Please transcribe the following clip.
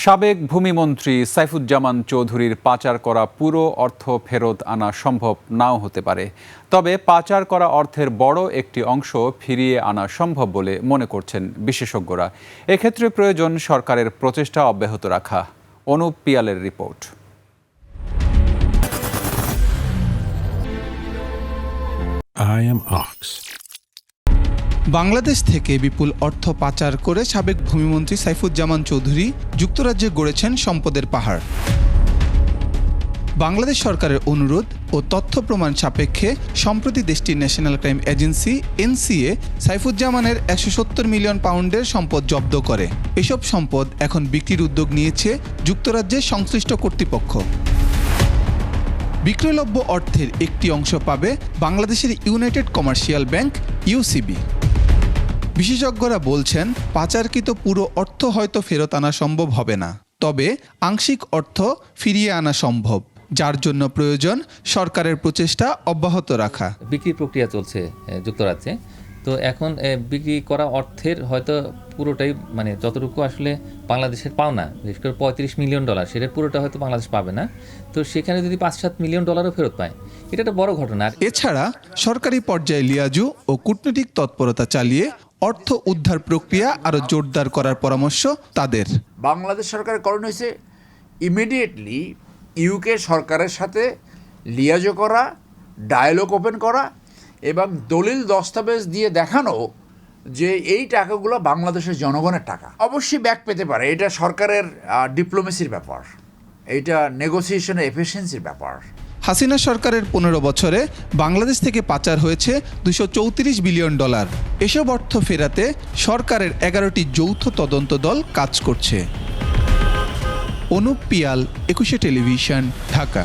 সাবেক ভূমিমন্ত্রী সাইফুজ্জামান চৌধুরীর পাচার করা পুরো অর্থ ফেরত আনা সম্ভব নাও হতে পারে, তবে পাচার করা অর্থের বড় একটি অংশ ফিরিয়ে আনা সম্ভব বলে মনে করছেন বিশেষজ্ঞরা। এক্ষেত্রে প্রয়োজন সরকারের প্রচেষ্টা অব্যাহত রাখা। অনুপ পিয়ালের রিপোর্ট। বাংলাদেশ থেকে বিপুল অর্থ পাচার করে সাবেক ভূমিমন্ত্রী সাইফুজ্জামান চৌধুরী যুক্তরাজ্যে গড়েছেন সম্পদের পাহাড়। বাংলাদেশ সরকারের অনুরোধ ও তথ্য প্রমাণ সাপেক্ষে সম্প্রতি দেশটির ন্যাশনাল ক্রাইম এজেন্সি এনসিএ সাইফুজ্জামানের 170 মিলিয়ন পাউন্ডের সম্পদ জব্দ করে। এসব সম্পদ এখন বিক্রির উদ্যোগ নিয়েছে যুক্তরাজ্যের সংশ্লিষ্ট কর্তৃপক্ষ। বিক্রয়লব্য অর্থের একটি অংশ পাবে বাংলাদেশের ইউনাইটেড কমার্শিয়াল ব্যাংক ইউসিবি। বিশেষজ্ঞরা বলছেন, পাচারকৃত পুরো অর্থ হয়তো ফেরত আনা সম্ভব হবে না, তবে আংশিক অর্থ ফিরিয়ে আনা সম্ভব, যার জন্য প্রয়োজন সরকারের প্রচেষ্টা অব্যাহত রাখা। বিক্রি প্রক্রিয়া চলছে যুক্তরাজ্যে, তো এখন বিক্রি করা অর্থের হয়তো পুরোটাই যতটুকু আসলে বাংলাদেশের পাওনা, বিশেষ করে $35 মিলিয়ন, সেটার পুরোটা হয়তো বাংলাদেশ পাবে না। তো সেখানে যদি $5-7 মিলিয়ন ফেরত পায়, এটা একটা বড় ঘটনা। এছাড়া সরকারি পর্যায়ে লিয়াজু ও কূটনৈতিক তৎপরতা চালিয়ে অর্থ উদ্ধার প্রক্রিয়া আরও জোরদার করার পরামর্শ তাদের। বাংলাদেশ সরকারের করণীয় হয়েছে ইমিডিয়েটলি ইউকে সরকারের সাথে লিয়াজো করা, ডায়ালগ ওপেন করা এবং দলিল দস্তাবেজ দিয়ে দেখানো যে এই টাকাগুলো বাংলাদেশের জনগণের টাকা। অবশ্যই ব্যাক পেতে পারে, এটা সরকারের ডিপ্লোমেসির ব্যাপার, এটা নেগোসিয়েশনের এফিসিয়েন্সির ব্যাপার। হাসিনা সরকারের 15 বছরে বাংলাদেশ থেকে পাচার হয়েছে $234 বিলিয়ন। এসব অর্থ ফেরাতে সরকারের 11টি যৌথ তদন্ত দল কাজ করছে। অনুপ পিয়াল, 21 টেলিভিশন, ঢাকা।